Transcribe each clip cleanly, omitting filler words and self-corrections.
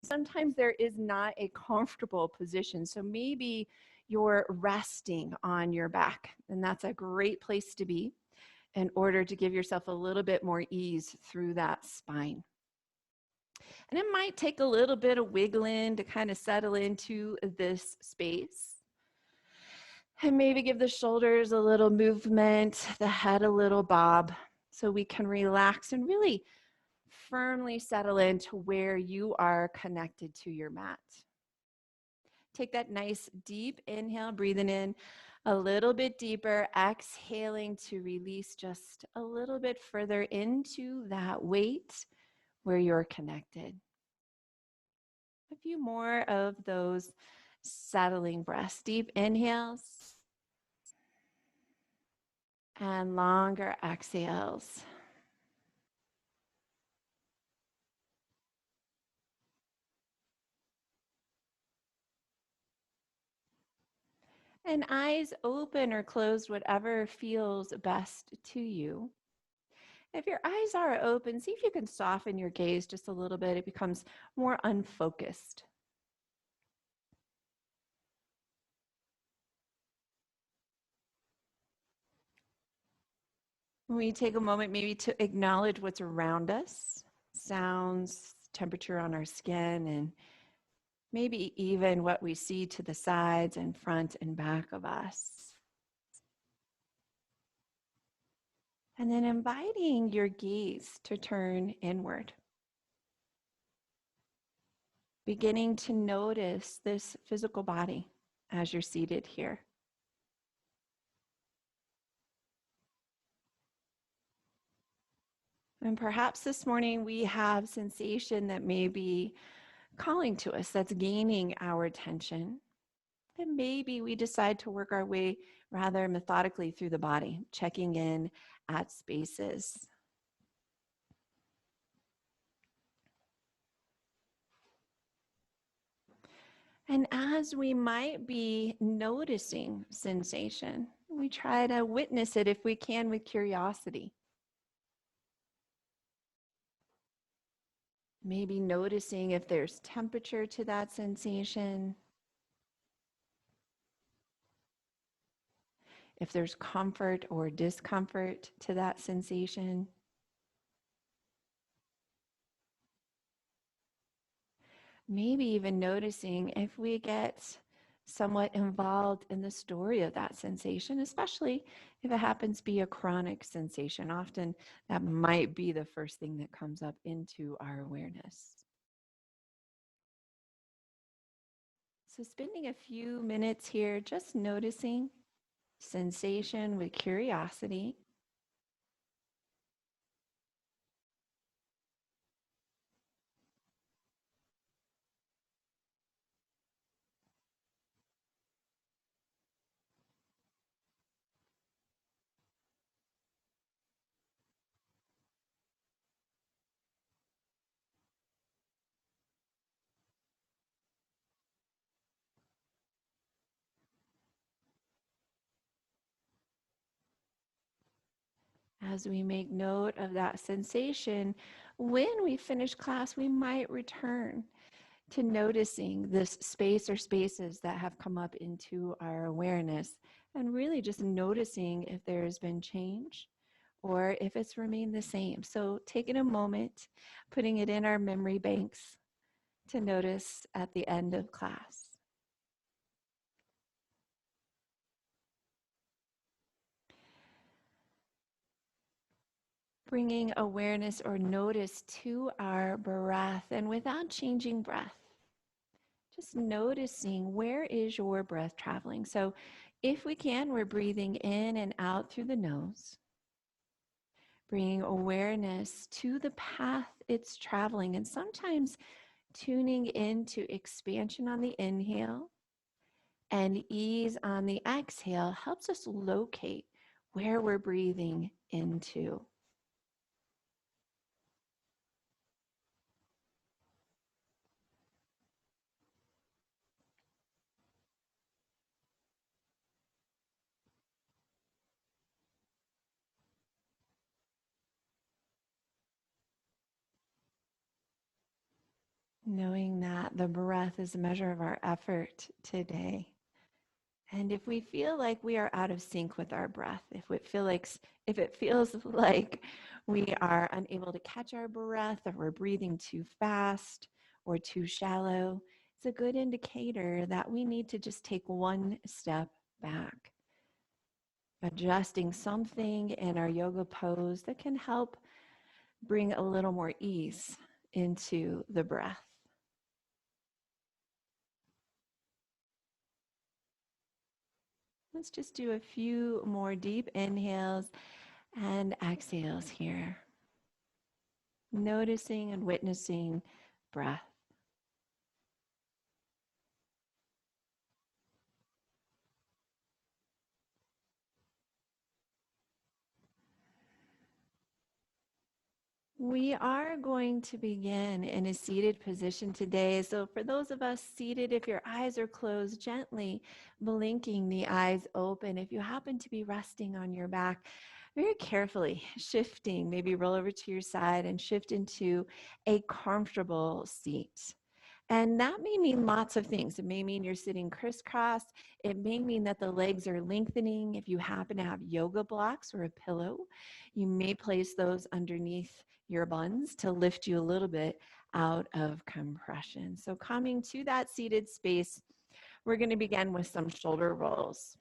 sometimes there is not a comfortable position. So maybe you're resting on your back, and that's a great place to be in order to give yourself a little bit more ease through that spine. And it might take a little bit of wiggling to kind of settle into this space. And maybe give the shoulders a little movement, the head a little bob, so we can relax and really firmly settle into where you are connected to your mat. Take that nice deep inhale, breathing in a little bit deeper, exhaling to release just a little bit further into that weight where you're connected. A few more of those settling breaths. Deep inhales and longer exhales. And eyes open or closed, whatever feels best to you. If your eyes are open, see if you can soften your gaze just a little bit. It becomes more unfocused. We take a moment maybe to acknowledge what's around us, sounds, temperature on our skin, and maybe even what we see to the sides and front and back of us. And then inviting your gaze to turn inward. Beginning to notice this physical body as you're seated here. And perhaps this morning we have sensation that may be calling to us, that's gaining our attention. And maybe we decide to work our way rather methodically through the body, checking in at spaces. And as we might be noticing sensation, we try to witness it if we can with curiosity. Maybe noticing if there's temperature to that sensation, if there's comfort or discomfort to that sensation. Maybe even noticing if we get somewhat involved in the story of that sensation, especially if it happens to be a chronic sensation. Often that might be the first thing that comes up into our awareness. So spending a few minutes here just noticing sensation with curiosity. As we make note of that sensation, when we finish class, we might return to noticing this space or spaces that have come up into our awareness and really just noticing if there's been change or if it's remained the same. So taking a moment, putting it in our memory banks to notice at the end of class. Bringing awareness or notice to our breath, and without changing breath, just noticing where is your breath traveling. So if we can, we're breathing in and out through the nose, bringing awareness to the path it's traveling, and sometimes tuning into expansion on the inhale and ease on the exhale helps us locate where we're breathing into. Knowing that the breath is a measure of our effort today. And if we feel like we are out of sync with our breath, if it feels like we are unable to catch our breath, or we're breathing too fast or too shallow, it's a good indicator that we need to just take one step back, adjusting something in our yoga pose that can help bring a little more ease into the breath. Let's just do a few more deep inhales and exhales here. Noticing and witnessing breath. We are going to begin in a seated position today. So for those of us seated, if your eyes are closed, gently blinking the eyes open. If you happen to be resting on your back, very carefully shifting, maybe roll over to your side and shift into a comfortable seat. And that may mean lots of things. It may mean you're sitting crisscross. It may mean that the legs are lengthening. If you happen to have yoga blocks or a pillow, you may place those underneath your buns to lift you a little bit out of compression. So coming to that seated space, we're going to begin with some shoulder rolls.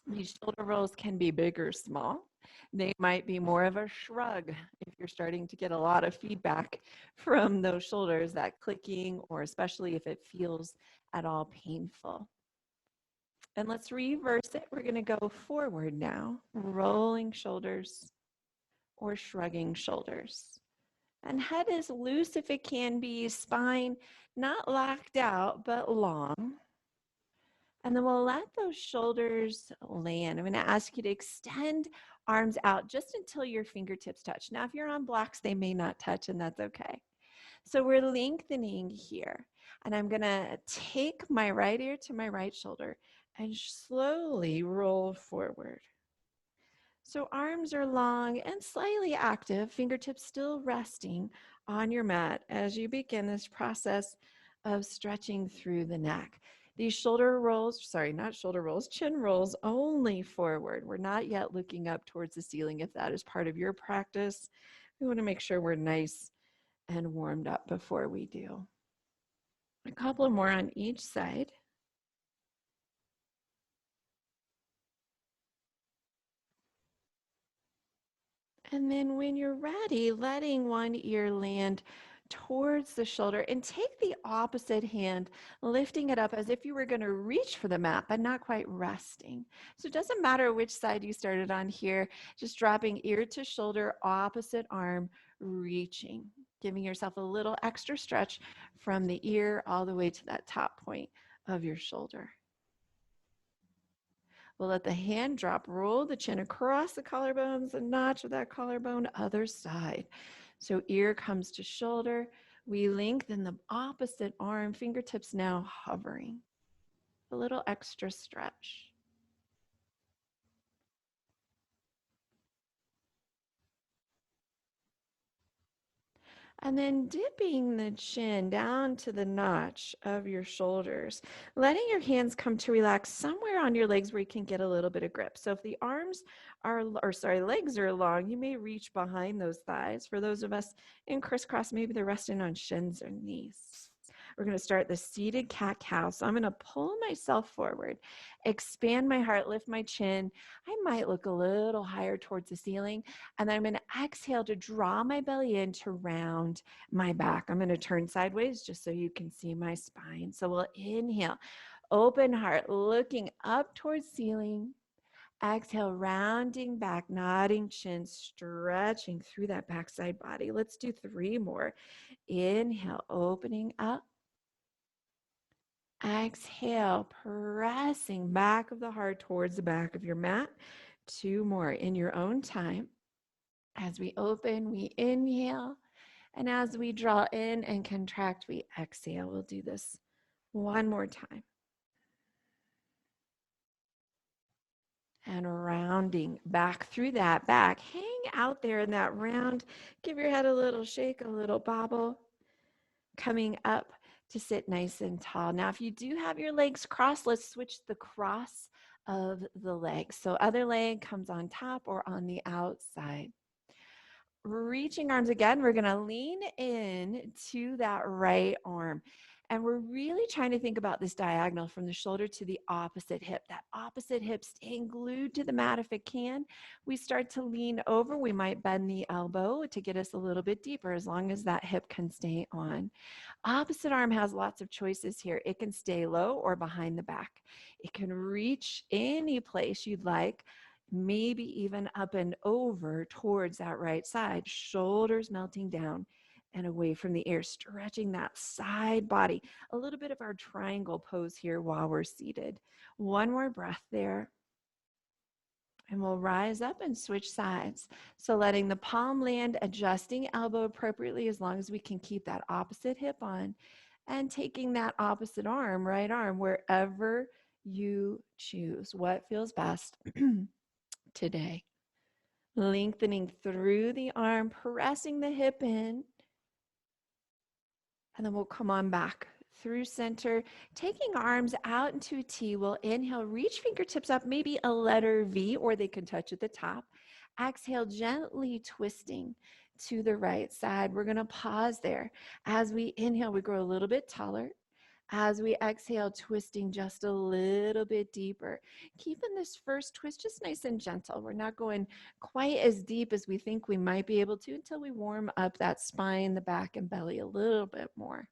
These shoulder rolls can be big or small. They might be more of a shrug if you're starting to get a lot of feedback from those shoulders, that clicking, or especially if it feels at all painful. And let's reverse it. We're going to go forward now, rolling shoulders or shrugging shoulders. And head as loose if it can be, spine not locked out, but long. And then we'll let those shoulders land. I'm going to ask you to extend arms out just until your fingertips touch. Now, if you're on blocks, they may not touch, and that's okay. So we're lengthening here. And I'm going to take my right ear to my right shoulder and slowly roll forward. So arms are long and slightly active, fingertips still resting on your mat as you begin this process of stretching through the neck. These shoulder rolls, sorry, not shoulder rolls, chin rolls only forward. We're not yet looking up towards the ceiling. If that is part of your practice, we want to make sure we're nice and warmed up before we do. A couple more on each side. And then when you're ready, letting one ear land towards the shoulder and take the opposite hand, lifting it up as if you were going to reach for the mat, but not quite resting. So it doesn't matter which side you started on here, just dropping ear to shoulder, opposite arm, reaching, giving yourself a little extra stretch from the ear all the way to that top point of your shoulder. We'll let the hand drop, roll the chin across the collarbones, a notch of that collarbone, other side. So ear comes to shoulder. We lengthen the opposite arm, fingertips now hovering. A little extra stretch. And then dipping the chin down to the notch of your shoulders, letting your hands come to relax somewhere on your legs where you can get a little bit of grip. So if the legs are long, you may reach behind those thighs. For those of us in crisscross, maybe they're resting on shins or knees. We're going to start the seated cat-cow. So I'm going to pull myself forward, expand my heart, lift my chin. I might look a little higher towards the ceiling. And then I'm going to exhale to draw my belly in to round my back. I'm going to turn sideways just so you can see my spine. So we'll inhale, open heart, looking up towards ceiling. Exhale, rounding back, nodding chin, stretching through that backside body. Let's do 3 more. Inhale, opening up. Exhale, pressing back of the heart towards the back of your mat. 2 more in your own time. As we open, we inhale. And as we draw in and contract, we exhale. We'll do this 1 more time. And rounding back through that back. Hang out there in that round. Give your head a little shake, a little bobble. coming up to sit nice and tall. Now, if you do have your legs crossed, let's switch the cross of the legs. So other leg comes on top or on the outside. Reaching arms again, we're going to lean in to that right arm. And we're really trying to think about this diagonal from the shoulder to the opposite hip. That opposite hip staying glued to the mat if it can. We start to lean over. We might bend the elbow to get us a little bit deeper as long as that hip can stay on. Opposite arm has lots of choices here. It can stay low or behind the back. It can reach any place you'd like, maybe even up and over towards that right side, shoulders melting down and away from the ear, stretching that side body. A little bit of our triangle pose here while we're seated. One more breath there. And we'll rise up and switch sides. So letting the palm land, adjusting elbow appropriately as long as we can keep that opposite hip on, and taking that opposite arm, right arm, wherever you choose. What feels best today? Lengthening through the arm, pressing the hip in, and then we'll come on back through center, taking arms out into a T. We'll inhale, reach fingertips up, maybe a letter V, or they can touch at the top. Exhale, gently twisting to the right side. We're going to pause there. As we inhale, we grow a little bit taller. As we exhale, twisting just a little bit deeper. Keeping this first twist just nice and gentle. We're not going quite as deep as we think we might be able to until we warm up that spine, the back, and belly a little bit more.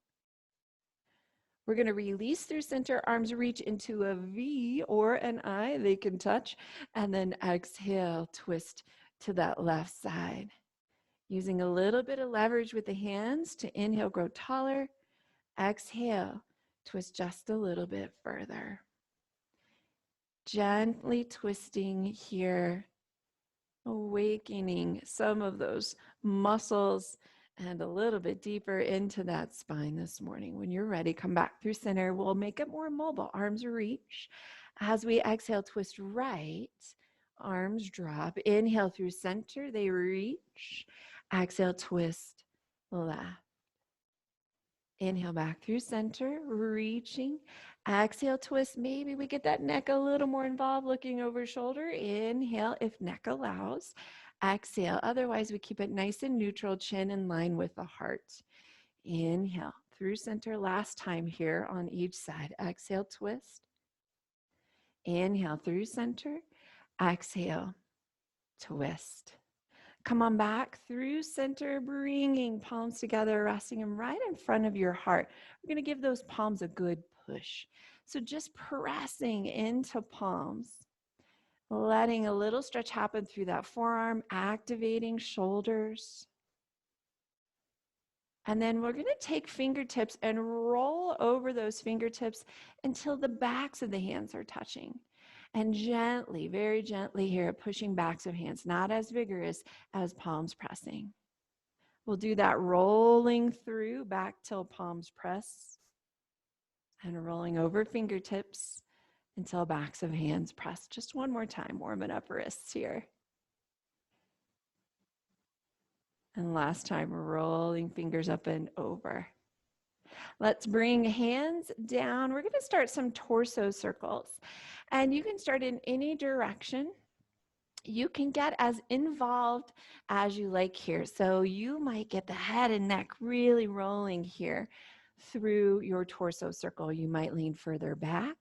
We're going to release through center, arms reach into a V or an I, they can touch, and then exhale, twist to that left side. Using a little bit of leverage with the hands to inhale, grow taller. Exhale, twist just a little bit further. Gently twisting here, awakening some of those muscles and a little bit deeper into that spine this morning. When you're ready, come back through center. We'll make it more mobile. Arms reach. As we exhale, twist right. Arms drop. Inhale through center. They reach. Exhale, twist left. Inhale back through center, reaching. Exhale, twist. Maybe we get that neck a little more involved, looking over shoulder. Inhale if neck allows. Exhale. Otherwise, we keep it nice and neutral, chin in line with the heart. Inhale through center. Last time here on each side. Exhale, twist. Inhale through center. Exhale, twist. Come on back through center, bringing palms together, resting them right in front of your heart. We're going to give those palms a good push. So just pressing into palms, letting a little stretch happen through that forearm, activating shoulders. And then we're going to take fingertips and roll over those fingertips until the backs of the hands are touching. And gently, very gently here, pushing backs of hands, not as vigorous as palms pressing. We'll do that rolling through back till palms press and rolling over fingertips until backs of hands press. Just one more time, warming up wrists here. And last time, rolling fingers up and over. Let's bring hands down. We're going to start some torso circles. And you can start in any direction. You can get as involved as you like here. So you might get the head and neck really rolling here through your torso circle. You might lean further back.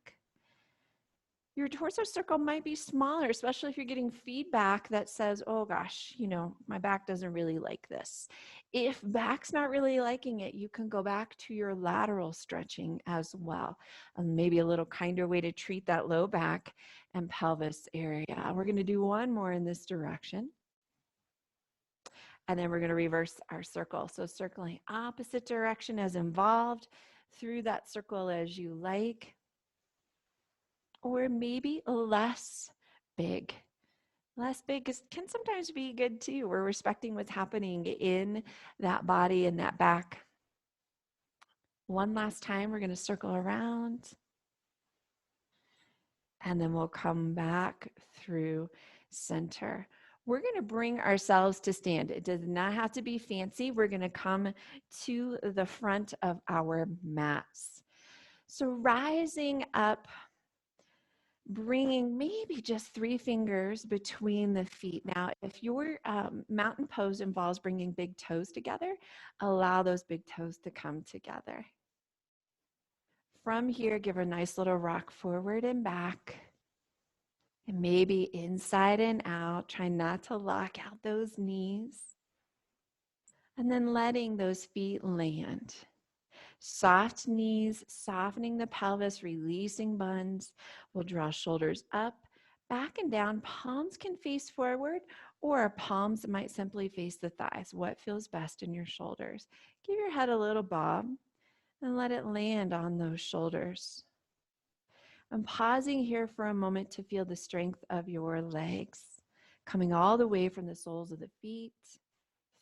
Your torso circle might be smaller, especially if you're getting feedback that says, oh gosh, you know, my back doesn't really like this. If back's not really liking it, you can go back to your lateral stretching as well. Maybe a little kinder way to treat that low back and pelvis area. We're going to do one more in this direction. And then we're going to reverse our circle. So circling opposite direction as involved, through that circle as you like. Or maybe less big. Less big can sometimes be good too. We're respecting what's happening in that body and that back. One last time, we're going to circle around. And then we'll come back through center. We're going to bring ourselves to stand. It does not have to be fancy. We're going to come to the front of our mats. So rising up, bringing maybe just 3 fingers between the feet. Now, if your mountain pose involves bringing big toes together, allow those big toes to come together. From here, give a nice little rock forward and back. And maybe inside and out. Try not to lock out those knees. And then letting those feet land. Soft knees, softening the pelvis, releasing buns. We'll draw shoulders up, back and down. Palms can face forward, or palms might simply face the thighs. What feels best in your shoulders? Give your head a little bob and let it land on those shoulders. I'm pausing here for a moment to feel the strength of your legs, coming all the way from the soles of the feet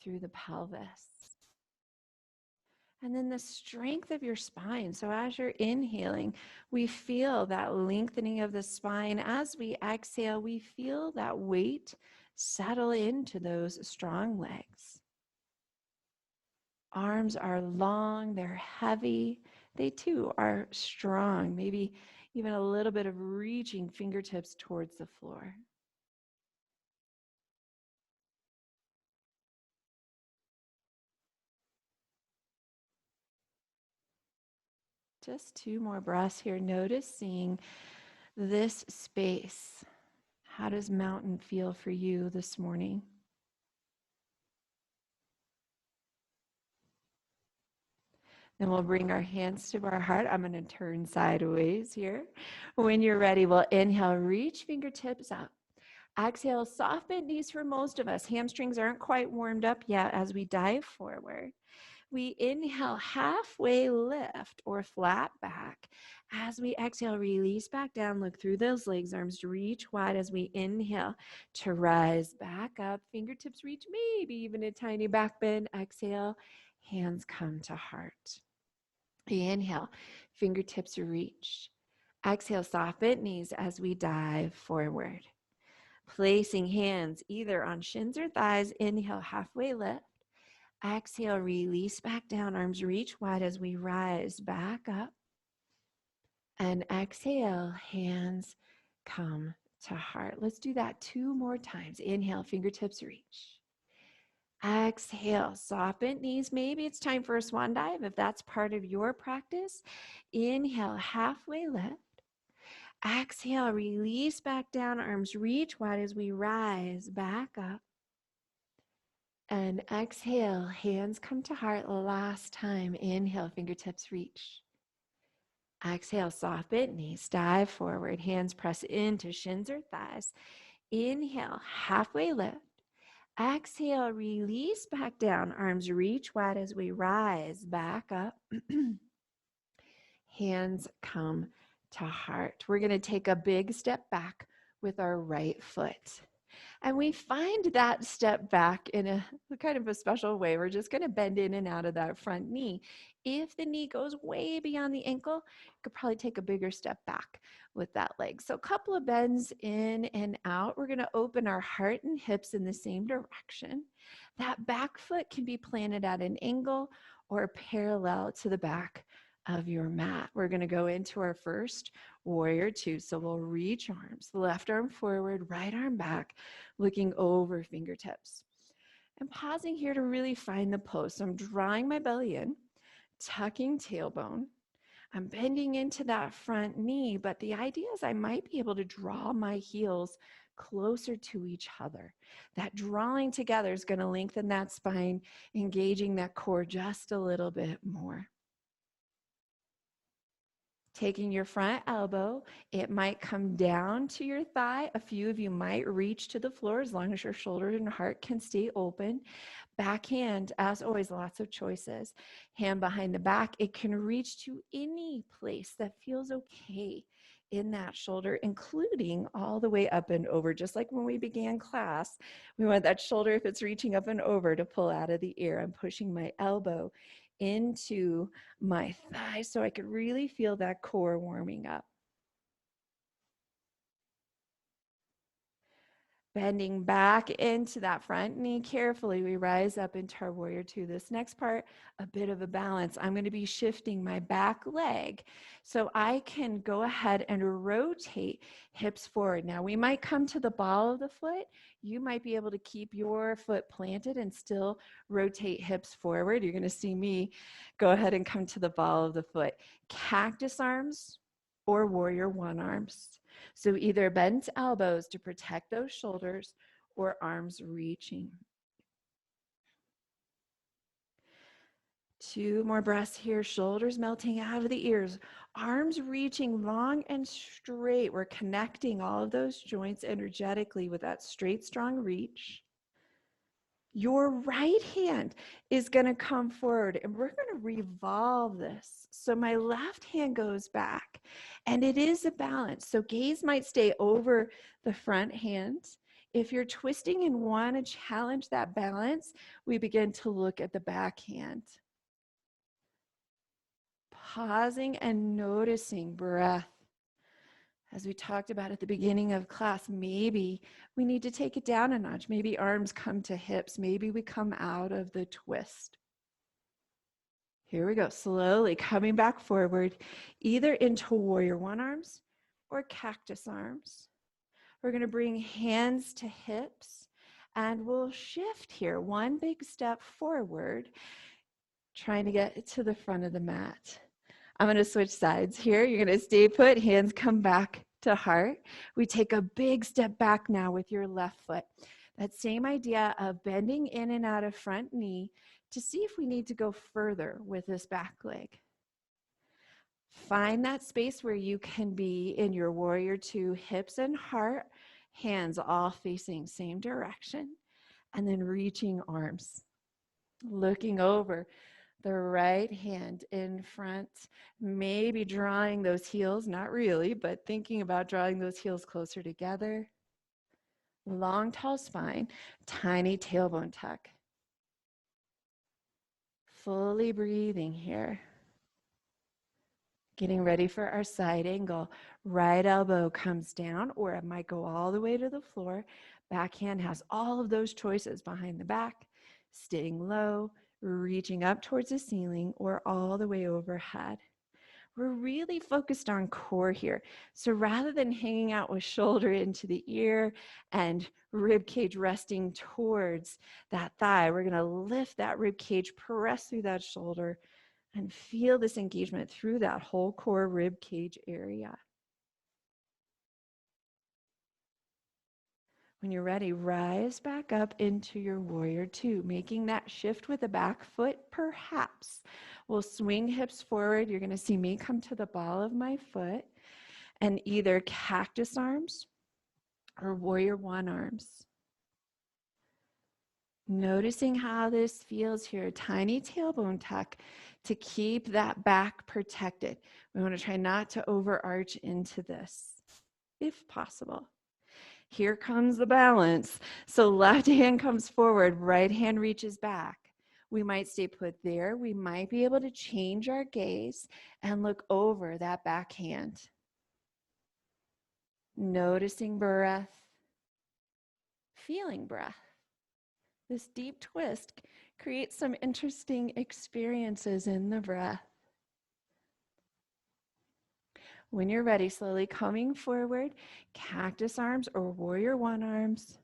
through the pelvis. And then the strength of your spine. So as you're inhaling, we feel that lengthening of the spine. As we exhale, we feel that weight settle into those strong legs. Arms are long, they're heavy. They too are strong, maybe even a little bit of reaching fingertips towards the floor. Just 2 more breaths here, noticing this space. How does mountain feel for you this morning? Then we'll bring our hands to our heart. I'm going to turn sideways here. When you're ready, we'll inhale, reach fingertips up. Exhale, soft bent knees for most of us. Hamstrings aren't quite warmed up yet as we dive forward. We inhale, halfway lift or flat back. As we exhale, release back down. Look through those legs, arms reach wide as we inhale to rise back up. Fingertips reach, maybe even a tiny back bend. Exhale, hands come to heart. Inhale, fingertips reach. Exhale, soft bent knees as we dive forward. Placing hands either on shins or thighs. Inhale, halfway lift. Exhale, release back down. Arms reach wide as we rise back up. And exhale, hands come to heart. Let's do that 2 more times. Inhale, fingertips reach. Exhale, soft bent knees. Maybe it's time for a swan dive if that's part of your practice. Inhale, halfway lift. Exhale, release back down. Arms reach wide as we rise back up. And exhale, hands come to heart. Last time. Inhale, fingertips reach. Exhale, soft bent knees. Dive forward. Hands press into shins or thighs. Inhale, halfway lift. Exhale, release back down. Arms reach wide as we rise back up. Hands come to heart. We're going to take a big step back with our right foot. And we find that step back in a kind of a special way. We're just going to bend in and out of that front knee. If the knee goes way beyond the ankle, you could probably take a bigger step back with that leg. So a couple of bends in and out. We're going to open our heart and hips in the same direction. That back foot can be planted at an angle or parallel to the back of your mat. We're going to go into our first warrior 2. So we'll reach arms, left arm forward, right arm back, looking over fingertips. And pausing here to really find the pose. So I'm drawing my belly in, tucking tailbone. I'm bending into that front knee, but the idea is I might be able to draw my heels closer to each other. That drawing together is going to lengthen that spine, engaging that core just a little bit more. Taking your front elbow, it might come down to your thigh. A few of you might reach to the floor as long as your shoulder and heart can stay open. Back hand, as always, lots of choices. Hand behind the back, it can reach to any place that feels okay in that shoulder, including all the way up and over. Just like when we began class, we want that shoulder, if it's reaching up and over, to pull out of the air. I'm pushing my elbow into my thigh so I could really feel that core warming up. Bending back into that front knee carefully, we rise up into our warrior two. This next part, a bit of a balance. I'm going to be shifting my back leg so I can go ahead and rotate hips forward. Now, we might come to the ball of the foot. You might be able to keep your foot planted and still rotate hips forward. You're going to see me go ahead and come to the ball of the foot. Cactus arms or warrior one arms. So either bent elbows to protect those shoulders or arms reaching. 2 more breaths here, shoulders melting out of the ears, arms reaching long and straight. We're connecting all of those joints energetically with that straight, strong reach. Your right hand is going to come forward and we're going to revolve this. So my left hand goes back and it is a balance. So gaze might stay over the front hand. If you're twisting and want to challenge that balance, we begin to look at the back hand. Pausing and noticing breath. As we talked about at the beginning of class, maybe we need to take it down a notch. Maybe arms come to hips. Maybe we come out of the twist. Here we go, slowly coming back forward, either into warrior one arms or cactus arms. We're going to bring hands to hips and we'll shift here. One big step forward, trying to get to the front of the mat. I'm going to switch sides here. You're going to stay put, hands come back to heart. We take a big step back now with your left foot. That same idea of bending in and out of front knee to see if we need to go further with this back leg. Find that space where you can be in your warrior two, hips and heart, hands all facing same direction, and then reaching arms, looking over. The right hand in front, maybe drawing those heels, not really, but thinking about drawing those heels closer together. Long, tall spine, tiny tailbone tuck. Fully breathing here. Getting ready for our side angle. Right elbow comes down, or it might go all the way to the floor. Back hand has all of those choices behind the back, staying low, reaching up towards the ceiling, or all the way overhead. We're really focused on core here. So rather than hanging out with shoulder into the ear and rib cage resting towards that thigh, we're going to lift that rib cage, press through that shoulder, and feel this engagement through that whole core rib cage area. When you're ready, rise back up into your warrior two, making that shift with the back foot, perhaps. We'll swing hips forward. You're going to see me come to the ball of my foot and either cactus arms or warrior one arms. Noticing how this feels here, tiny tailbone tuck to keep that back protected. We want to try not to overarch into this, if possible. Here comes the balance. So left hand comes forward, right hand reaches back. We might stay put there. We might be able to change our gaze and look over that back hand. Noticing breath, feeling breath. This deep twist creates some interesting experiences in the breath. When you're ready, slowly coming forward, cactus arms or warrior one arms.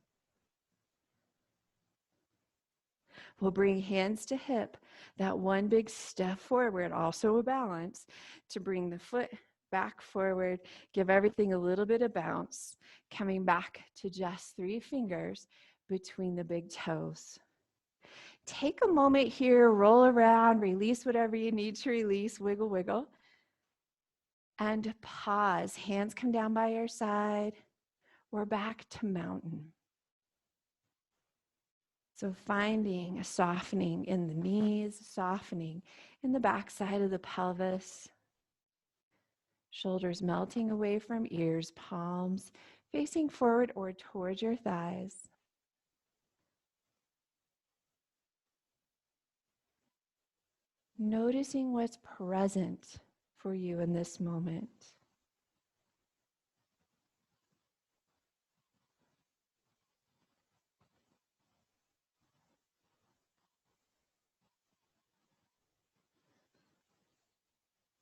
We'll bring hands to hip, that one big step forward, also a balance, to bring the foot back forward, give everything a little bit of bounce, coming back to just 3 fingers between the big toes. Take a moment here, roll around, release whatever you need to release, wiggle, wiggle. And pause, hands come down by your side. We're back to mountain. So finding a softening in the knees, softening in the back side of the pelvis. Shoulders melting away from ears, palms facing forward or towards your thighs. Noticing what's present for you in this moment.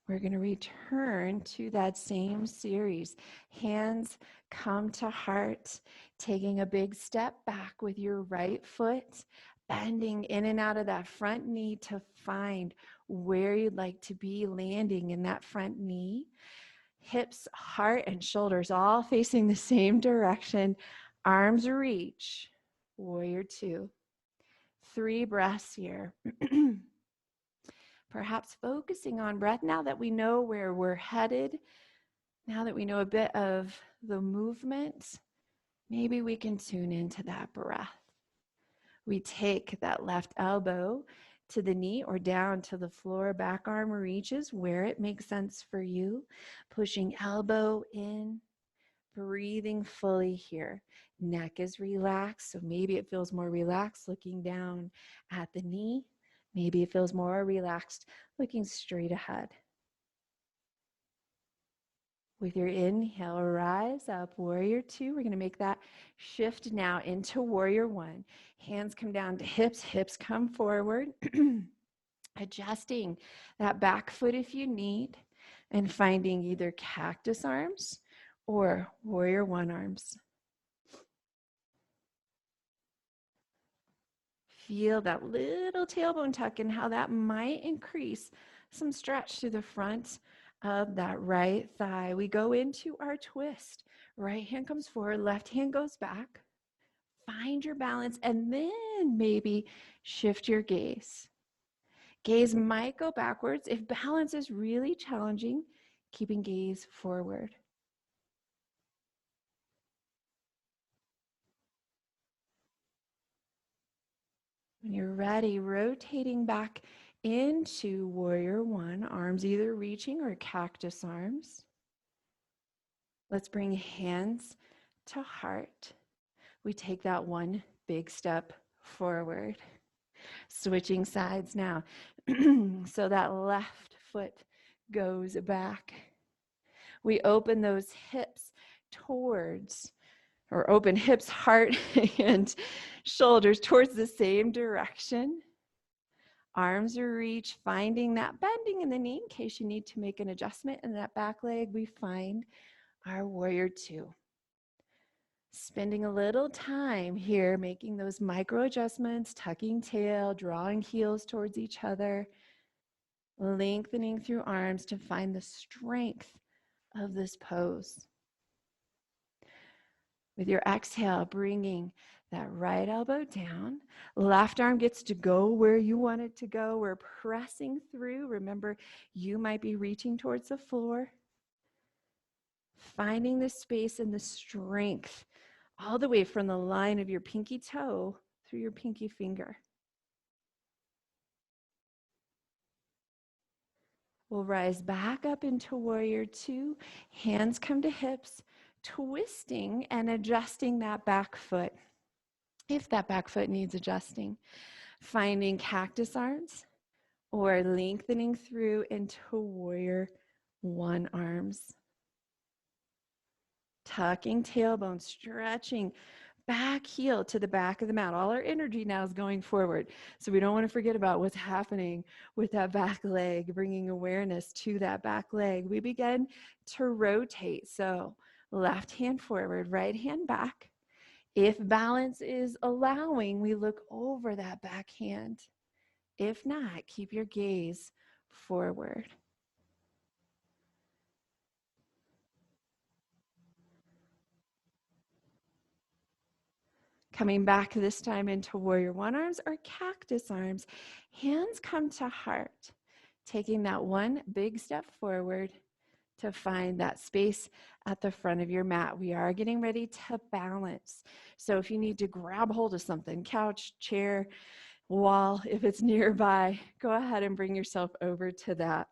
We're going to return to that same series. Hands come to heart, taking a big step back with your right foot, bending in and out of that front knee to find where you'd like to be, landing in that front knee. Hips, heart, and shoulders all facing the same direction. Arms reach. Warrior two. 3 breaths here. Perhaps focusing on breath now that we know where we're headed, now that we know a bit of the movement, maybe we can tune into that breath. We take that left elbow to the knee or down to the floor, back arm reaches where it makes sense for you, pushing elbow in, breathing fully here. Neck is relaxed, so maybe it feels more relaxed looking down at the knee. Maybe it feels more relaxed looking straight ahead. With your inhale, rise up, warrior two. We're going to make that shift now into warrior one. Hands come down to hips, hips come forward. Adjusting that back foot if you need, and finding either cactus arms or warrior one arms. Feel that little tailbone tuck and how that might increase some stretch to the front of that right thigh. We go into our twist. Right hand comes forward, left hand goes back. Find your balance and then maybe shift your gaze. Gaze might go backwards. If balance is really challenging, keeping gaze forward. When you're ready, rotating back into warrior one, arms either reaching or cactus arms. Let's bring hands to heart. We take that one big step forward. Switching sides now. So that left foot goes back. We open those hips towards, or open hips, heart, and shoulders towards the same direction. Arms reach, finding that bending in the knee in case you need to make an adjustment in that back leg. We find our warrior two. Spending a little time here, making those micro adjustments, tucking tail, drawing heels towards each other, lengthening through arms to find the strength of this pose. With your exhale, bringing that right elbow down. Left arm gets to go where you want it to go. We're pressing through. Remember, you might be reaching towards the floor. Finding the space and the strength all the way from the line of your pinky toe through your pinky finger. We'll rise back up into warrior two. Hands come to hips, twisting and adjusting that back foot. If that back foot needs adjusting, finding cactus arms or lengthening through into warrior one arms. Tucking tailbone, stretching back heel to the back of the mat. All our energy now is going forward. So we don't want to forget about what's happening with that back leg, bringing awareness to that back leg. We begin to rotate. So left hand forward, right hand back. If balance is allowing, we look over that back hand. If not, keep your gaze forward. Coming back this time into warrior one arms or cactus arms. Hands come to heart. Taking that one big step forward to find that space at the front of your mat. We are getting ready to balance. So if you need to grab hold of something, couch, chair, wall, if it's nearby, go ahead and bring yourself over to that.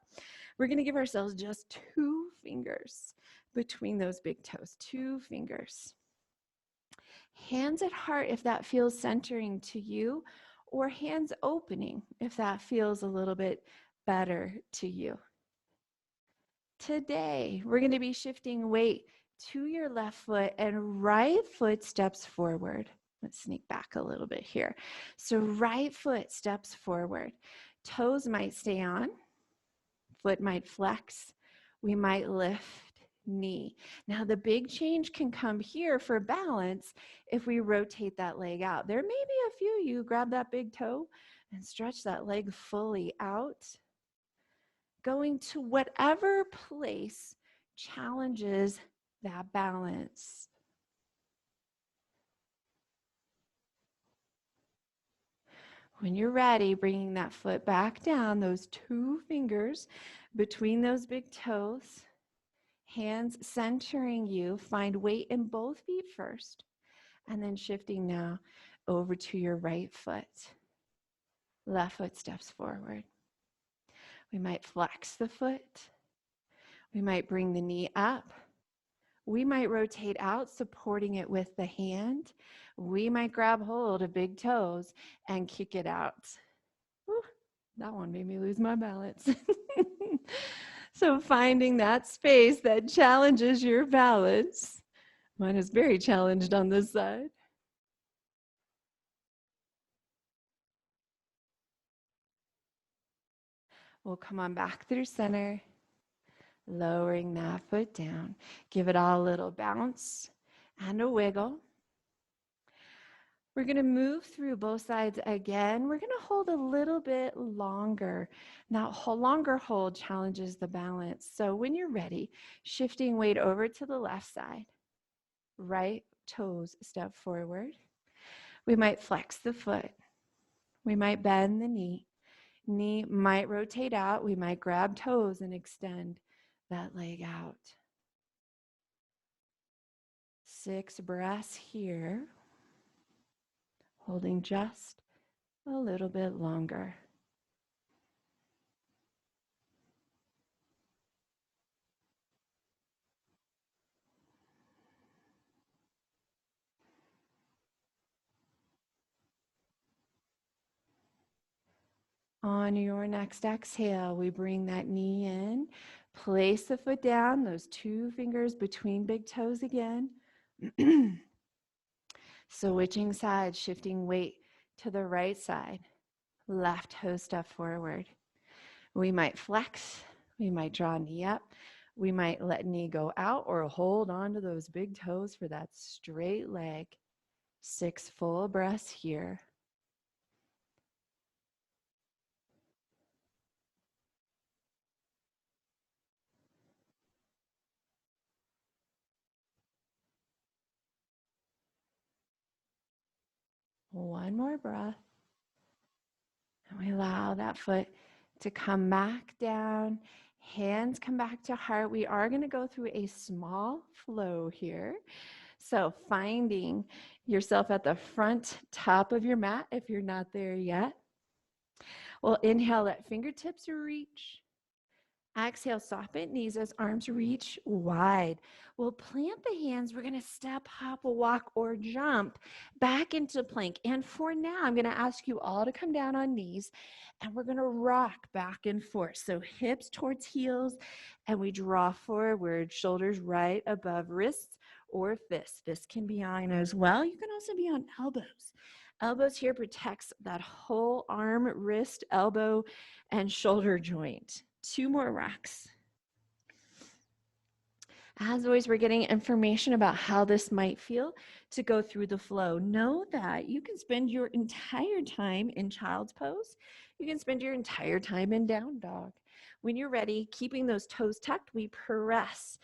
We're going to give ourselves just 2 fingers between those big toes, 2 fingers. Hands at heart if that feels centering to you, or hands opening if that feels a little bit better to you. Today, we're going to be shifting weight to your left foot and right foot steps forward. Let's sneak back a little bit here. So right foot steps forward. Toes might stay on. Foot might flex. We might lift knee. Now, the big change can come here for balance if we rotate that leg out. There may be a few you grab that big toe and stretch that leg fully out. Going to whatever place challenges that balance. When you're ready, bringing that foot back down, those 2 fingers between those big toes, hands centering you, find weight in both feet first, and then shifting now over to your right foot. Left foot steps forward. We might flex the foot. We might bring the knee up. We might rotate out, supporting it with the hand. We might grab hold of big toes and kick it out. Whew, that one made me lose my balance. So finding that space that challenges your balance. Mine is very challenged on this side. We'll come on back through center, lowering that foot down. Give it all a little bounce and a wiggle. We're going to move through both sides again. We're going to hold a little bit longer. Now, longer hold challenges the balance. So when you're ready, shifting weight over to the left side, right toes step forward. We might flex the foot. We might bend the knee. Knee might rotate out. We might grab toes and extend that leg out. 6 breaths here. Holding just a little bit longer. On your next exhale, we bring that knee in, place the foot down, those 2 fingers between big toes again. Switching sides, shifting weight to the right side. Left toe step forward. We might flex, we might draw knee up, we might let knee go out or hold on to those big toes for that straight leg. 6 full breaths here. One more breath. And we allow that foot to come back down. Hands come back to heart. We are going to go through a small flow here. So finding yourself at the front top of your mat if you're not there yet. We'll inhale, let fingertips reach. Exhale, soften knees as arms reach wide. We'll plant the hands. We're going to step, hop, walk, or jump back into plank. And for now, I'm going to ask you all to come down on knees, and we're going to rock back and forth. So hips towards heels, and we draw forward, shoulders right above wrists or fists. Fists can be on as well. You can also be on elbows. Elbows here protects that whole arm, wrist, elbow, and shoulder joint. 2 more rocks. As always, we're getting information about how this might feel to go through the flow. Know that you can spend your entire time in child's pose. You can spend your entire time in down dog. When you're ready, keeping those toes tucked, we press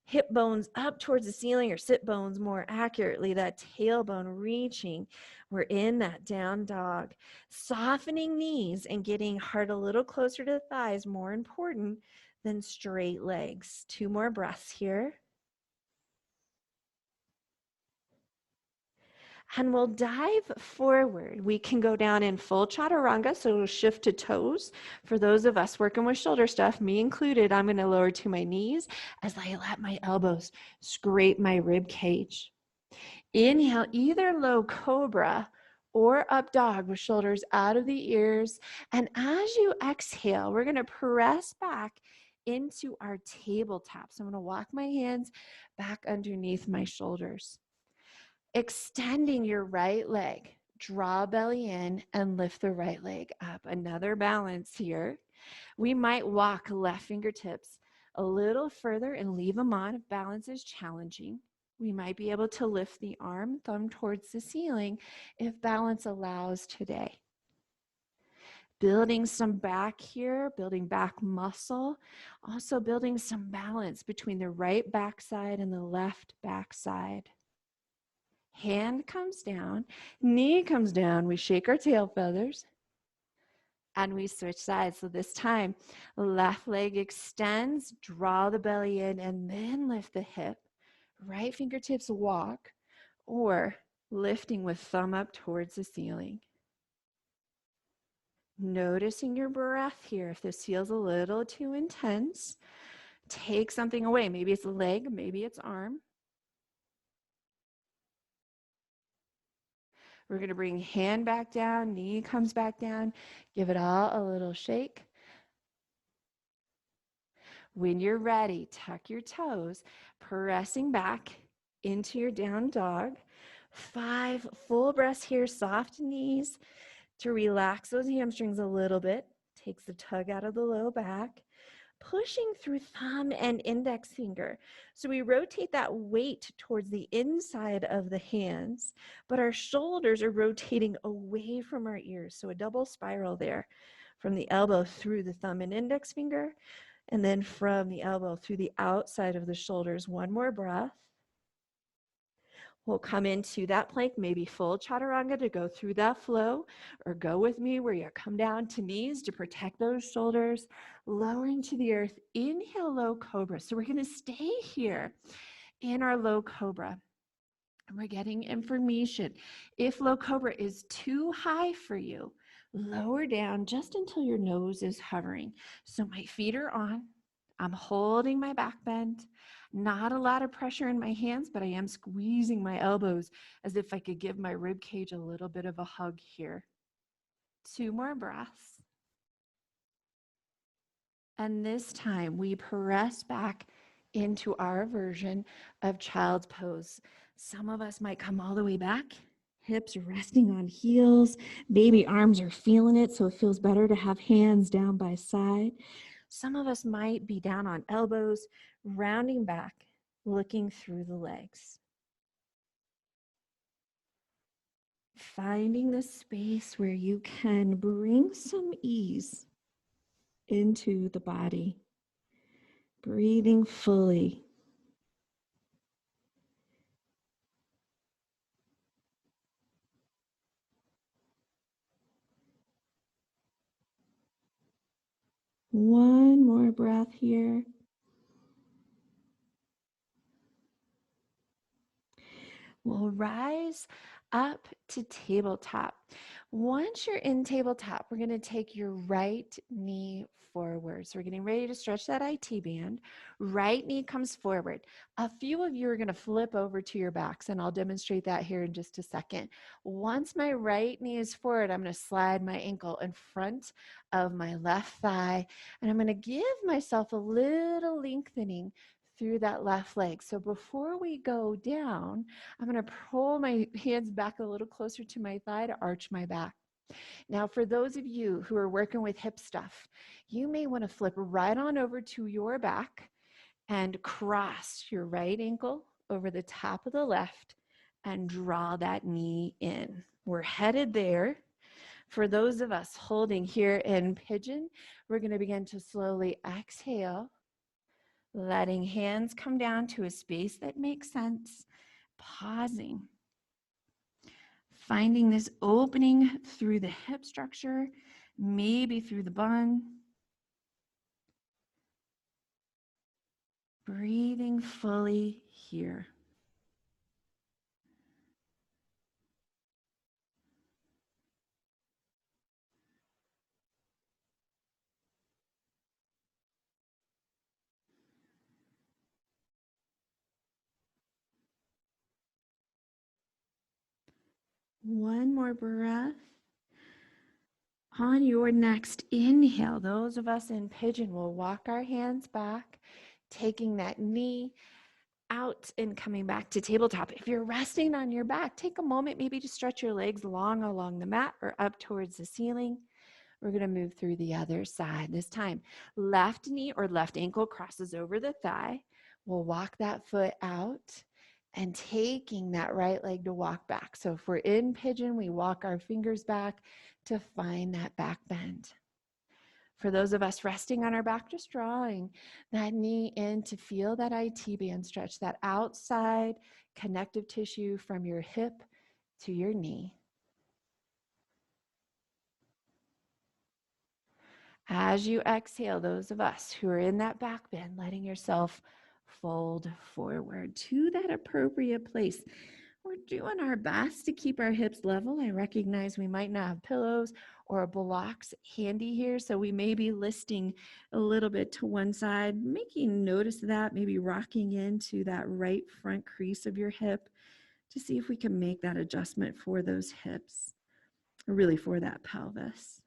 hip bones up towards the ceiling, or sit bones more accurately, that tailbone reaching. We're in that down dog. Softening knees and getting heart a little closer to the thighs, more important than straight legs. 2 more breaths here. And we'll dive forward. We can go down in full chaturanga, so we'll shift to toes. For those of us working with shoulder stuff, me included, I'm going to lower to my knees as I let my elbows scrape my rib cage. Inhale, either low cobra or up dog with shoulders out of the ears. And as you exhale, we're going to press back into our tabletop. So I'm going to walk my hands back underneath my shoulders. Extending your right leg, draw belly in and lift the right leg up. Another balance here. We might walk left fingertips a little further and leave them on if balance is challenging. We might be able to lift the arm, thumb towards the ceiling if balance allows today. Building some back here, building back muscle, also building some balance between the right backside and the left backside. Hand comes down, knee comes down, we shake our tail feathers, and we switch sides. So this time, left leg extends, draw the belly in, and then lift the hip. Right fingertips walk, or lifting with thumb up towards the ceiling. Noticing your breath here. If this feels a little too intense, take something away. Maybe it's leg, maybe it's arm. We're going to bring hand back down, knee comes back down. Give it all a little shake. When you're ready, tuck your toes, pressing back into your down dog. 5 full breaths here, soft knees to relax those hamstrings a little bit. Takes the tug out of the low back. Pushing through thumb and index finger. So we rotate that weight towards the inside of the hands, but our shoulders are rotating away from our ears. So a double spiral there from the elbow through the thumb and index finger, and then from the elbow through the outside of the shoulders. One more breath. We'll come into that plank, maybe full chaturanga to go through that flow, or go with me where you come down to knees to protect those shoulders, lowering to the earth. Inhale, low cobra. So we're going to stay here in our low cobra. And we're getting information. If low cobra is too high for you, lower down just until your nose is hovering. So my feet are on. I'm holding my back bend. Not a lot of pressure in my hands, but I am squeezing my elbows as if I could give my rib cage a little bit of a hug here. 2 more breaths. And this time we press back into our version of child's pose. Some of us might come all the way back, hips resting on heels. Baby arms are feeling it, so it feels better to have hands down by side. Some of us might be down on elbows, rounding back, looking through the legs. Finding the space where you can bring some ease into the body. Breathing fully. One more breath here. We'll rise up to tabletop. Once you're in tabletop, we're going to take your right knee forward. So we're getting ready to stretch that IT band. Right knee comes forward. A few of you are going to flip over to your backs, and I'll demonstrate that here in just a second. Once my right knee is forward, I'm going to slide my ankle in front of my left thigh, and I'm going to give myself a little lengthening through that left leg. So before we go down, I'm going to pull my hands back a little closer to my thigh to arch my back. Now, for those of you who are working with hip stuff, you may want to flip right on over to your back and cross your right ankle over the top of the left and draw that knee in. We're headed there. For those of us holding here in pigeon, we're going to begin to slowly exhale, letting hands come down to a space that makes sense, pausing, finding this opening through the hip structure, maybe through the bun. Breathing fully here. One more breath. On your next inhale, those of us in pigeon will walk our hands back, taking that knee out and coming back to tabletop. If you're resting on your back, take a moment maybe to stretch your legs long along the mat or up towards the ceiling. We're going to move through the other side. This time, left knee or left ankle crosses over the thigh. We'll walk that foot out and taking that right leg to walk back. So if we're in pigeon, we walk our fingers back to find that back bend. For those of us resting on our back, just drawing that knee in to feel that IT band stretch, that outside connective tissue from your hip to your knee. As you exhale, those of us who are in that back bend, letting yourself fold forward to that appropriate place. We're doing our best to keep our hips level. I recognize we might not have pillows or blocks handy here, so we may be listing a little bit to one side, making notice of that, maybe rocking into that right front crease of your hip to see if we can make that adjustment for those hips, really for that pelvis.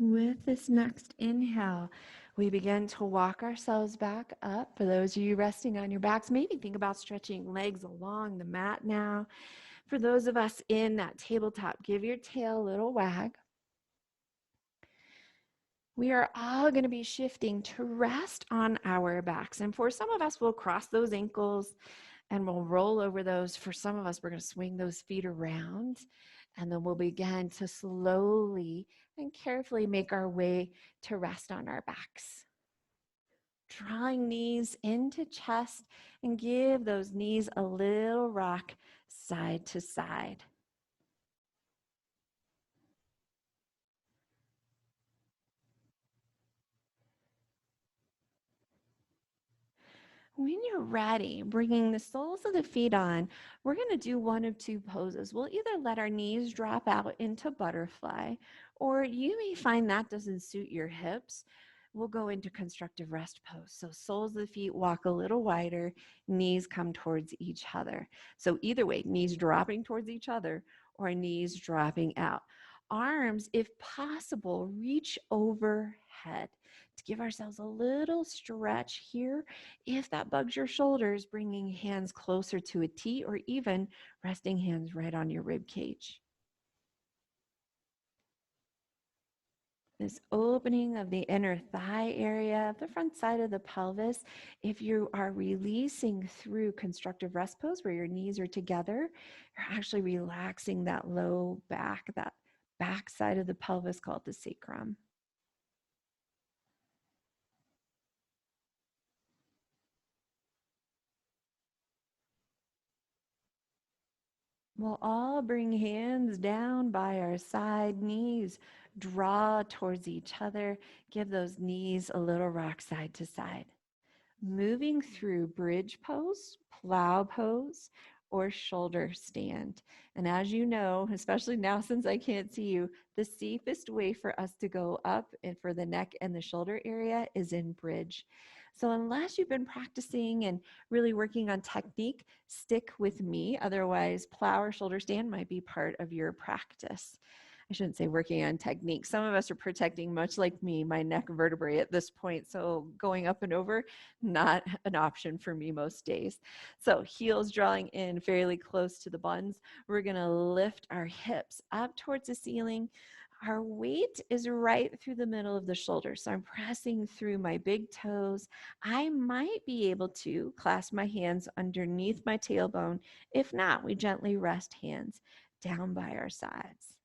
With this next inhale, we begin to walk ourselves back up. For those of you resting on your backs, maybe think about stretching legs along the mat now. For those of us in that tabletop, give your tail a little wag. We are all going to be shifting to rest on our backs. And for some of us, we'll cross those ankles and we'll roll over those. For some of us, we're going to swing those feet around. And then we'll begin to slowly and carefully make our way to rest on our backs. Drawing knees into chest and give those knees a little rock side to side. When you're ready, bringing the soles of the feet on, we're going to do one of two poses. We'll either let our knees drop out into butterfly, or you may find that doesn't suit your hips. We'll go into constructive rest pose. So soles of the feet walk a little wider, knees come towards each other. So either way, knees dropping towards each other or knees dropping out. Arms, if possible, reach overhead to give ourselves a little stretch here. If that bugs your shoulders, bringing hands closer to a T or even resting hands right on your rib cage. This opening of the inner thigh area, the front side of the pelvis. If you are releasing through constructive rest pose where your knees are together, you're actually relaxing that low back, that back side of the pelvis called the sacrum. We'll all bring hands down by our side, knees draw towards each other. Give those knees a little rock side to side. Moving through bridge pose, plow pose, or shoulder stand. And as you know, especially now since I can't see you, the safest way for us to go up and for the neck and the shoulder area is in bridge. So unless you've been practicing and really working on technique, stick with me. Otherwise, plow or shoulder stand might be part of your practice. I shouldn't say working on technique. Some of us are protecting, much like me, my neck vertebrae at this point. So going up and over, not an option for me most days. So heels drawing in fairly close to the buns. We're going to lift our hips up towards the ceiling. Our weight is right through the middle of the shoulder. So I'm pressing through my big toes. I might be able to clasp my hands underneath my tailbone. If not, we gently rest hands down by our sides.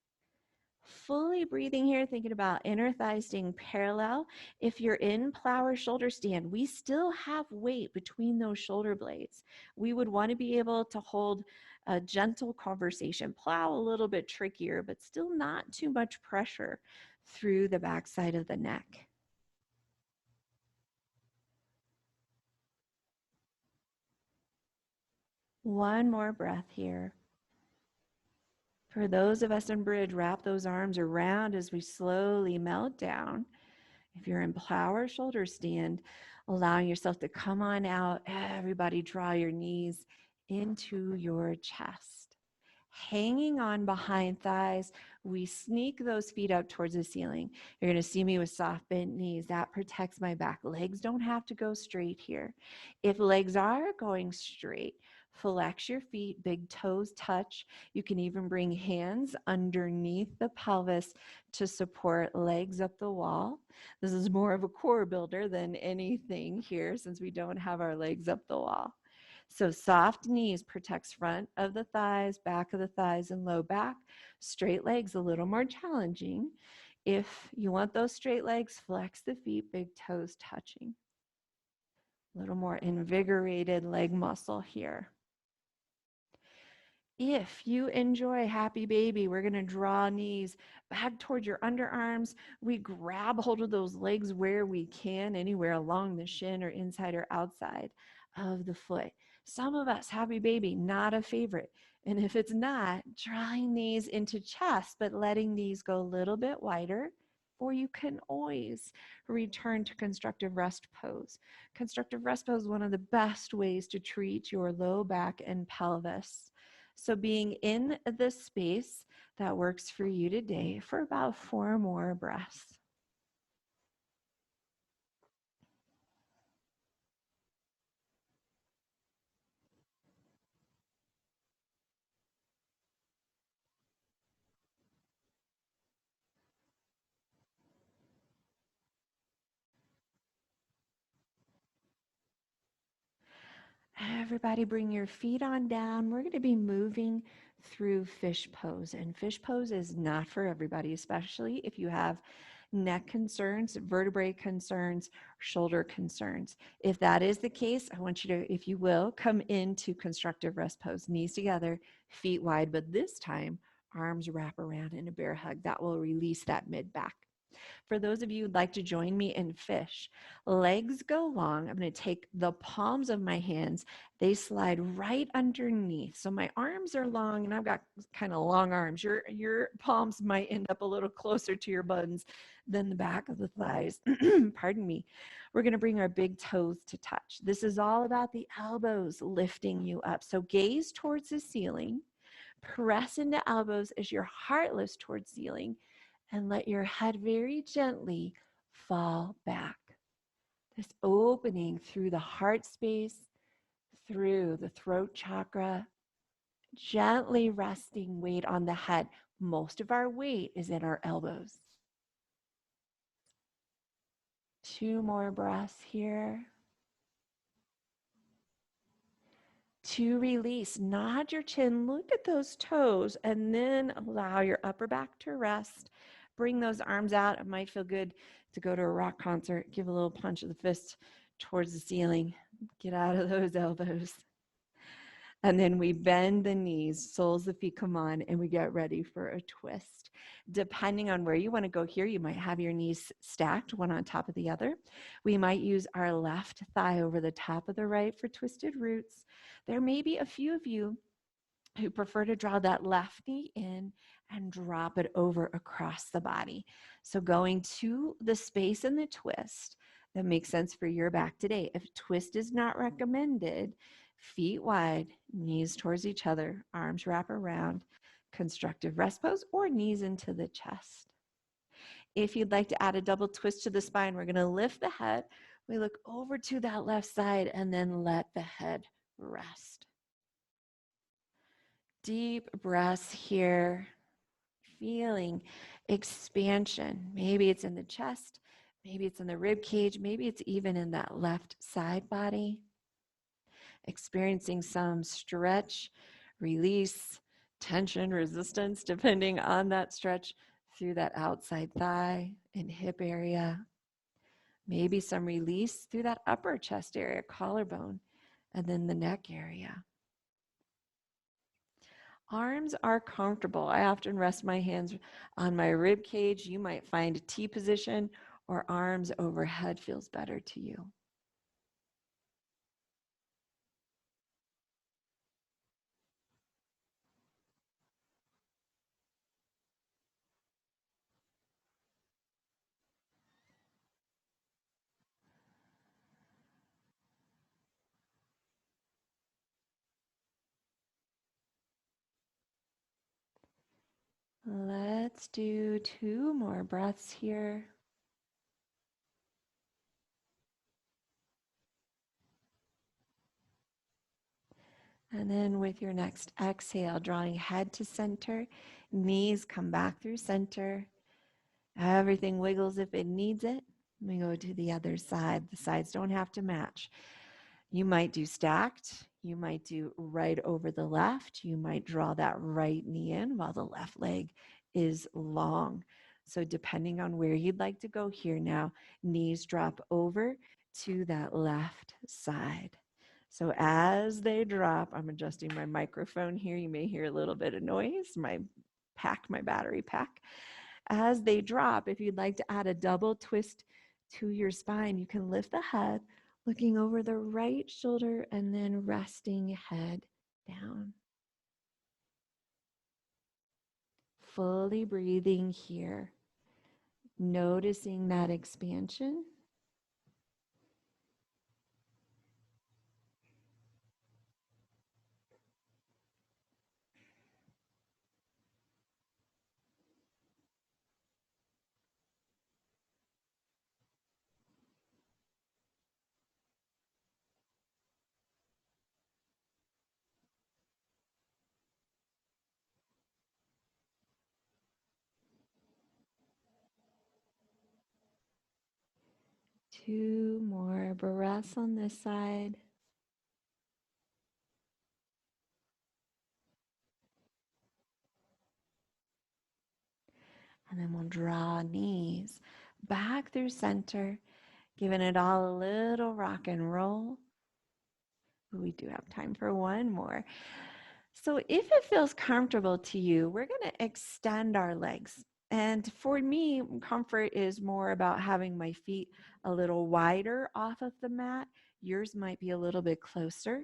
Fully breathing here, thinking about inner thighs staying parallel. If you're in plow or shoulder stand, we still have weight between those shoulder blades. We would want to be able to hold a gentle conversation. Plow a little bit trickier, but still not too much pressure through the backside of the neck. One more breath here. For those of us in bridge, wrap those arms around as we slowly melt down. If you're in plow or shoulder stand, allowing yourself to come on out. Everybody draw your knees into your chest. Hanging on behind thighs, we sneak those feet up towards the ceiling. You're going to see me with soft bent knees. That protects my back. Legs don't have to go straight here. If legs are going straight, flex your feet, big toes touch. You can even bring hands underneath the pelvis to support legs up the wall. This is more of a core builder than anything here since we don't have our legs up the wall. So soft knees protects front of the thighs, back of the thighs, and low back. Straight legs a little more challenging. If you want those straight legs, flex the feet, big toes touching. A little more invigorated leg muscle here. If you enjoy Happy Baby, we're going to draw knees back towards your underarms. We grab hold of those legs where we can, anywhere along the shin or inside or outside of the foot. Some of us, Happy Baby, not a favorite. And if it's not, drawing knees into chest, but letting these go a little bit wider. Or you can always return to constructive rest pose. Constructive rest pose is one of the best ways to treat your low back and pelvis. So being in the space that works for you today for about 4 more breaths. Everybody bring your feet on down. We're going to be moving through fish pose. And fish pose is not for everybody, especially if you have neck concerns, vertebrae concerns, shoulder concerns. If that is the case, I want you to, if you will, come into constructive rest pose, knees together, feet wide, but this time arms wrap around in a bear hug. That will release that mid back. For those of you who'd like to join me in fish, legs go long. I'm going to take the palms of my hands. They slide right underneath. So my arms are long and I've got kind of long arms. Your palms might end up a little closer to your buns than the back of the thighs. Pardon me. We're going to bring our big toes to touch. This is all about the elbows lifting you up. So gaze towards the ceiling. Press into elbows as your heart lifts towards ceiling, and let your head very gently fall back. This opening through the heart space, through the throat chakra, gently resting weight on the head. Most of our weight is in our elbows. 2 more breaths here. To release, nod your chin, look at those toes, and then allow your upper back to rest. Bring those arms out. It might feel good to go to a rock concert, give a little punch of the fist towards the ceiling. Get out of those elbows. And then we bend the knees, soles of the feet come on, and we get ready for a twist. Depending on where you want to go here, you might have your knees stacked, one on top of the other. We might use our left thigh over the top of the right for twisted roots. There may be a few of you who prefer to draw that left knee in and drop it over across the body. So going to the space in the twist that makes sense for your back today. If twist is not recommended, feet wide, knees towards each other, arms wrap around, constructive rest pose, or knees into the chest. If you'd like to add a double twist to the spine, we're going to lift the head. We look over to that left side and then let the head rest. Deep breaths here, feeling expansion. Maybe it's in the chest, maybe it's in the rib cage, maybe it's even in that left side body. Experiencing some stretch, release, tension, resistance, depending on that stretch through that outside thigh and hip area. Maybe some release through that upper chest area, collarbone, and then the neck area. Arms are comfortable. I often rest my hands on my rib cage. You might find a T position or arms overhead feels better to you. Let's do 2 more breaths here. And then with your next exhale, drawing head to center, knees come back through center. Everything wiggles if it needs it. We go to the other side. The sides don't have to match. You might do stacked. You might do right over the left. You might draw that right knee in while the left leg is long. So depending on where you'd like to go here now, knees drop over to that left side. So as they drop, I'm adjusting my microphone here. You may hear a little bit of noise, my battery pack. As they drop, if you'd like to add a double twist to your spine, you can lift the head, looking over the right shoulder and then resting head down. Fully breathing here, noticing that expansion. Two more breaths on this side. And then we'll draw knees back through center, giving it all a little rock and roll. We do have time for one more. So if it feels comfortable to you, we're going to extend our legs. And for me, comfort is more about having my feet a little wider off of the mat. Yours might be a little bit closer.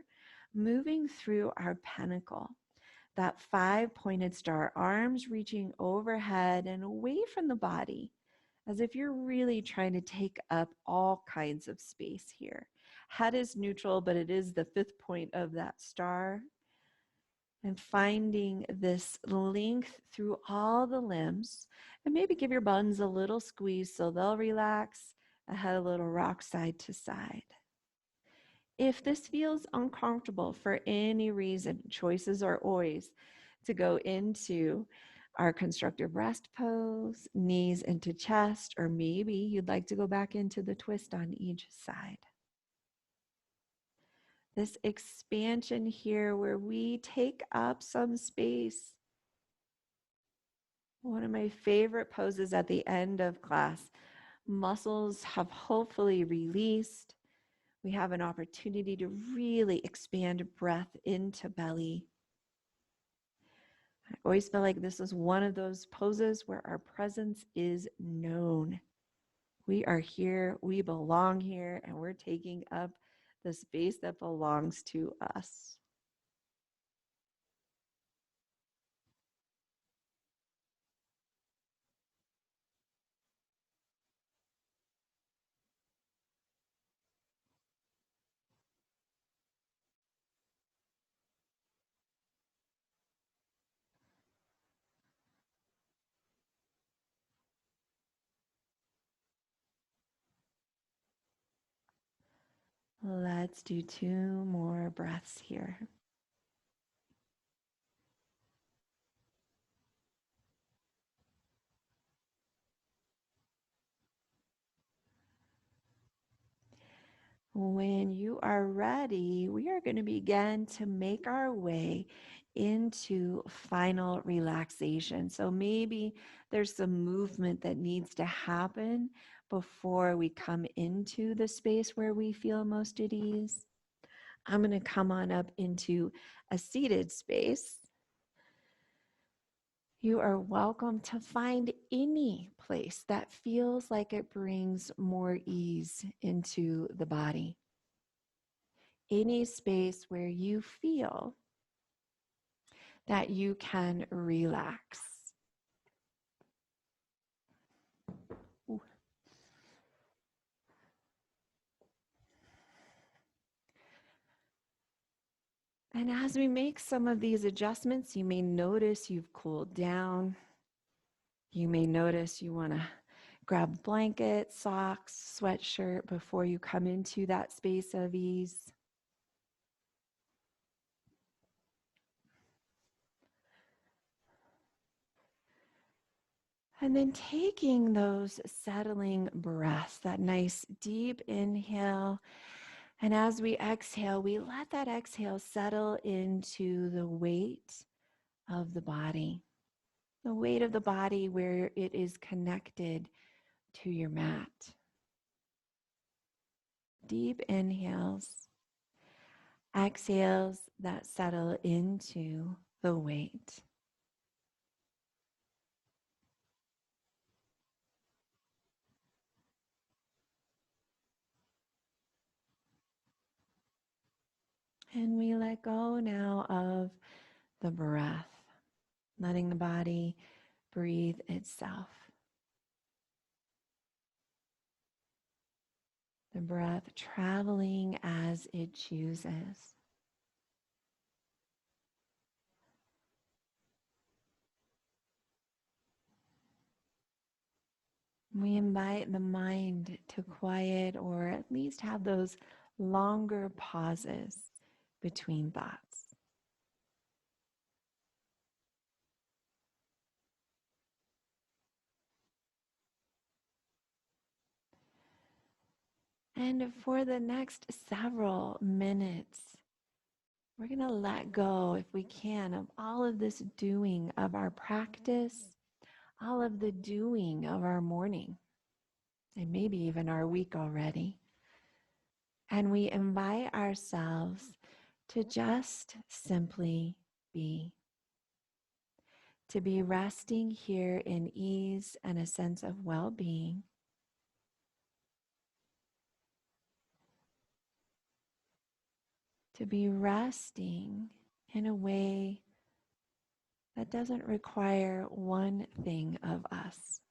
Moving through our pentacle, that 5-pointed star, arms reaching overhead and away from the body, as if you're really trying to take up all kinds of space here. Head is neutral, but it is the 5th point of that star. And finding this length through all the limbs, and maybe give your buns a little squeeze so they'll relax, a head a little rock side to side. If this feels uncomfortable for any reason, choices are always to go into our constructive rest pose, knees into chest, or maybe you'd like to go back into the twist on each side. This expansion here where we take up some space. One of my favorite poses at the end of class. Muscles have hopefully released. We have an opportunity to really expand breath into belly. I always feel like this is one of those poses where our presence is known. We are here, we belong here, and we're taking up the space that belongs to us. Let's do 2 more breaths here. When you are ready, we are going to begin to make our way into final relaxation. So maybe there's some movement that needs to happen before we come into the space where we feel most at ease. I'm going to come on up into a seated space. You are welcome to find any place that feels like it brings more ease into the body. Any space where you feel that you can relax. Ooh. And as we make some of these adjustments, you may notice you've cooled down. You may notice you want to grab a blanket, socks, sweatshirt before you come into that space of ease. And then taking those settling breaths, that nice deep inhale. And as we exhale, we let that exhale settle into the weight of the body, the weight of the body where it is connected to your mat. Deep inhales, exhales that settle into the weight. And we let go now of the breath, letting the body breathe itself. The breath traveling as it chooses. We invite the mind to quiet or at least have those longer pauses between thoughts. And for the next several minutes, we're going to let go, if we can, of all of this doing of our practice, all of the doing of our morning, and maybe even our week already. And we invite ourselves to just simply be. To be resting here in ease and a sense of well-being. To be resting in a way that doesn't require one thing of us.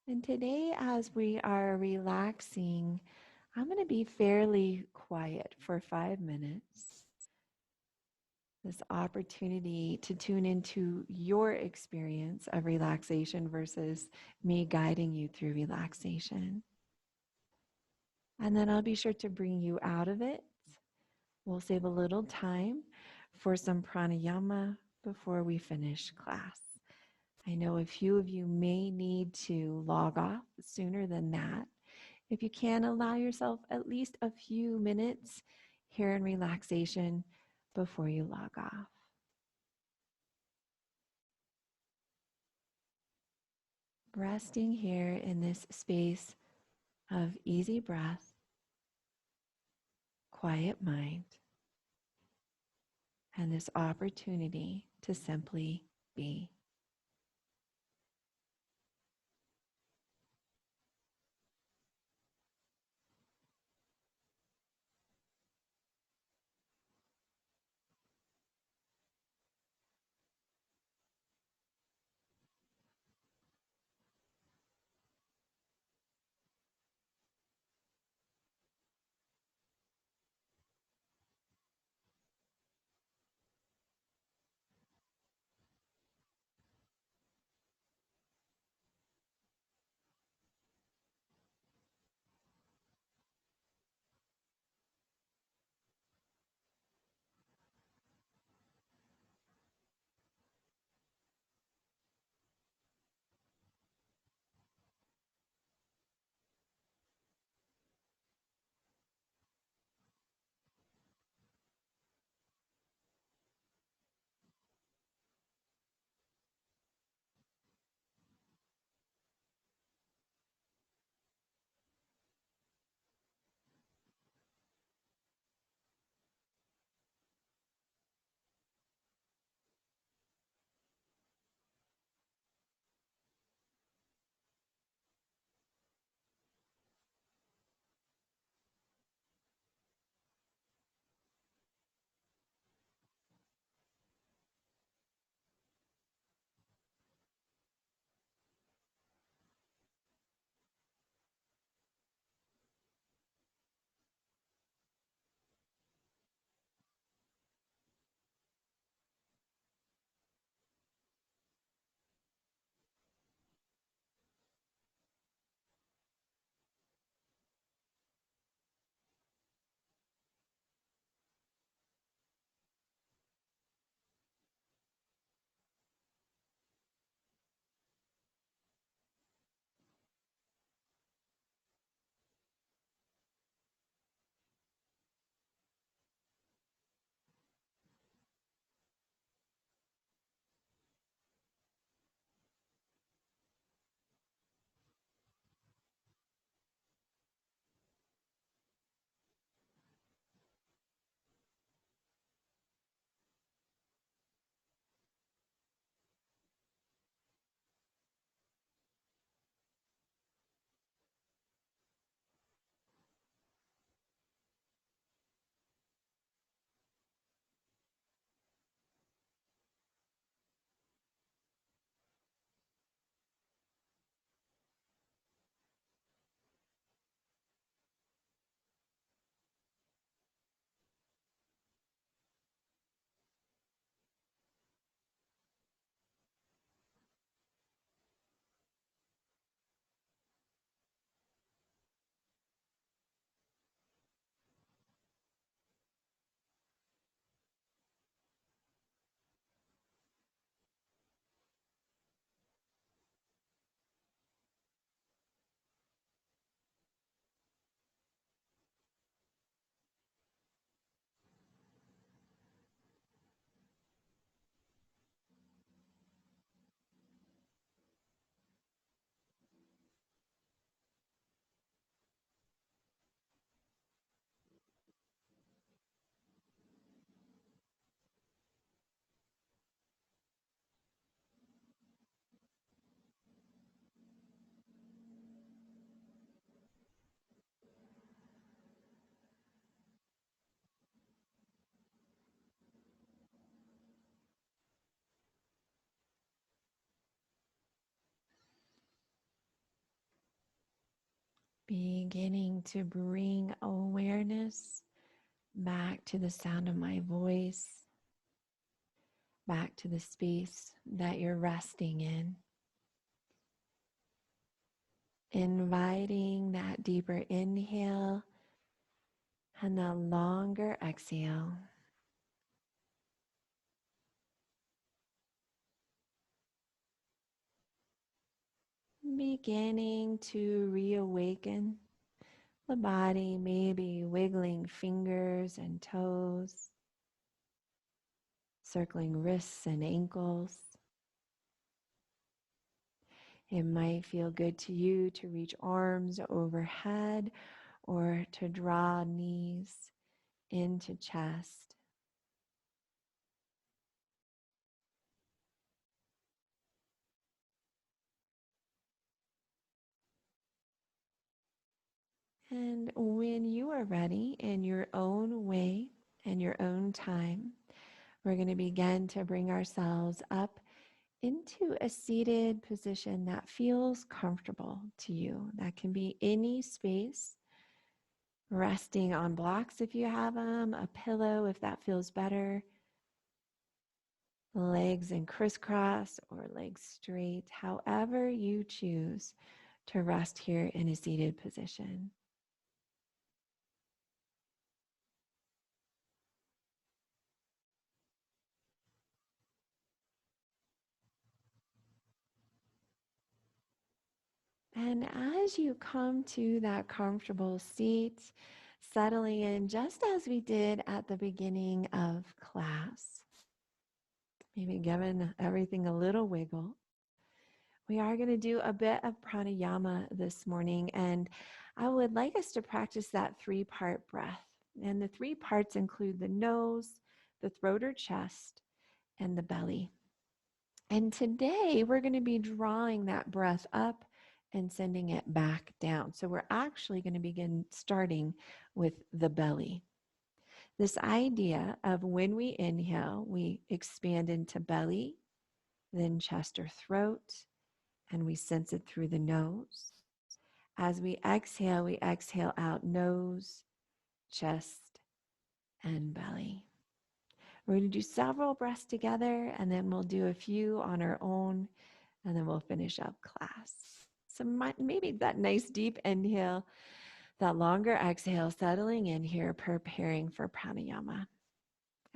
And today, as we are relaxing, I'm going to be fairly quiet for 5 minutes. This opportunity to tune into your experience of relaxation versus me guiding you through relaxation. And then I'll be sure to bring you out of it. We'll save a little time for some pranayama before we finish class. I know a few of you may need to log off sooner than that. If you can, allow yourself at least a few minutes here in relaxation before you log off. Resting here in this space of easy breath, quiet mind, and this opportunity to simply be. Beginning to bring awareness back to the sound of my voice, back to the space that you're resting in. Inviting that deeper inhale and a longer exhale. Beginning to reawaken the body, maybe wiggling fingers and toes, circling wrists and ankles. It might feel good to you to reach arms overhead or to draw knees into chest. And when you are ready in your own way and your own time, we're going to begin to bring ourselves up into a seated position that feels comfortable to you. That can be any space, resting on blocks if you have them, a pillow if that feels better, legs in crisscross or legs straight, however you choose to rest here in a seated position. And as you come to that comfortable seat, settling in just as we did at the beginning of class, maybe giving everything a little wiggle. We are going to do a bit of pranayama this morning, and I would like us to practice that 3-part breath. And the 3 parts include the nose, the throat or chest, and the belly. And today we're going to be drawing that breath up and sending it back down. So we're actually going to begin starting with the belly. This idea of when we inhale, we expand into belly, then chest or throat, and we sense it through the nose. As we exhale out nose, chest, and belly. We're going to do several breaths together, and then we'll do a few on our own, and then we'll finish up class. So maybe that nice deep inhale, that longer exhale, settling in here, preparing for pranayama.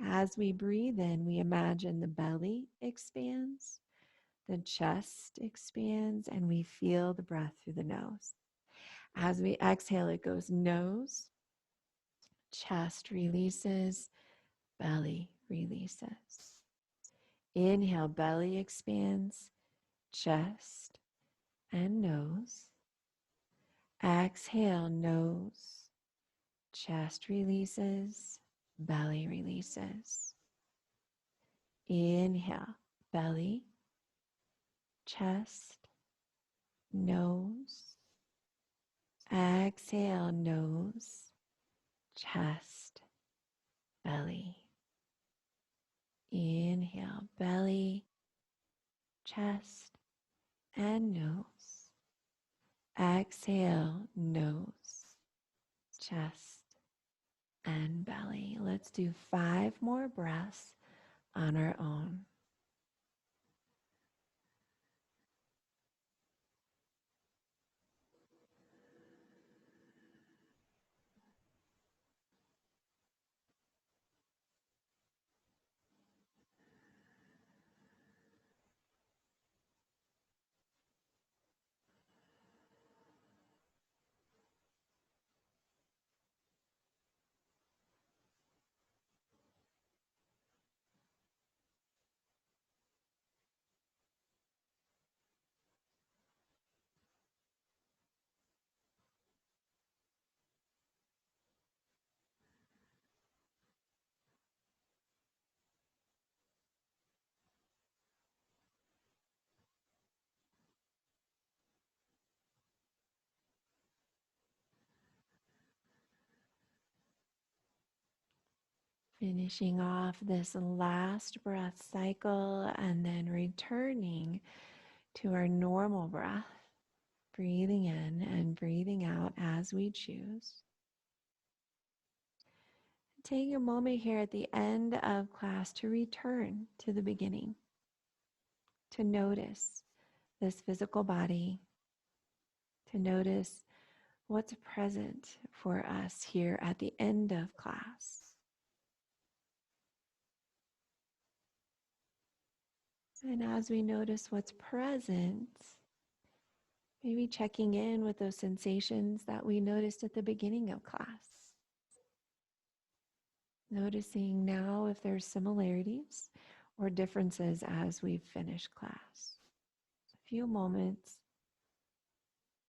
As we breathe in, we imagine the belly expands, the chest expands, and we feel the breath through the nose. As we exhale, it goes nose, chest releases, belly releases. Inhale, belly expands, chest and nose. Exhale, nose, chest releases, belly releases. Inhale, belly, chest, nose. Exhale, nose, chest, belly. Inhale, belly, chest, and nose. Exhale, nose, chest, and belly. Let's do 5 more breaths on our own. Finishing off this last breath cycle and then returning to our normal breath. breathing in and breathing out as we choose. Take a moment here at the end of class to return to the beginning, to notice this physical body, to notice what's present for us here at the end of class. And as we notice what's present, maybe checking in with those sensations that we noticed at the beginning of class. Noticing now if there's similarities or differences as we finish class. A few moments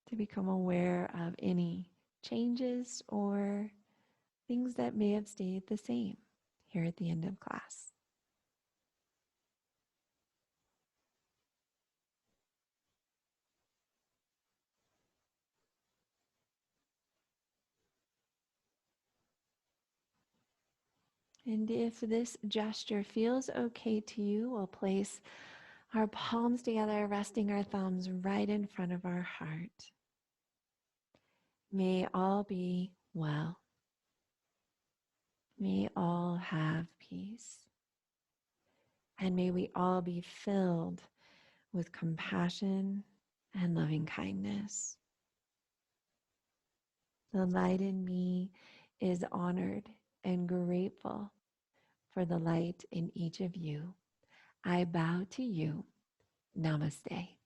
to become aware of any changes or things that may have stayed the same here at the end of class. And if this gesture feels okay to you, we'll place our palms together, resting our thumbs right in front of our heart. May all be well. May all have peace. And may we all be filled with compassion and loving kindness. The light in me is honored and grateful for the light in each of you. I bow to you. Namaste.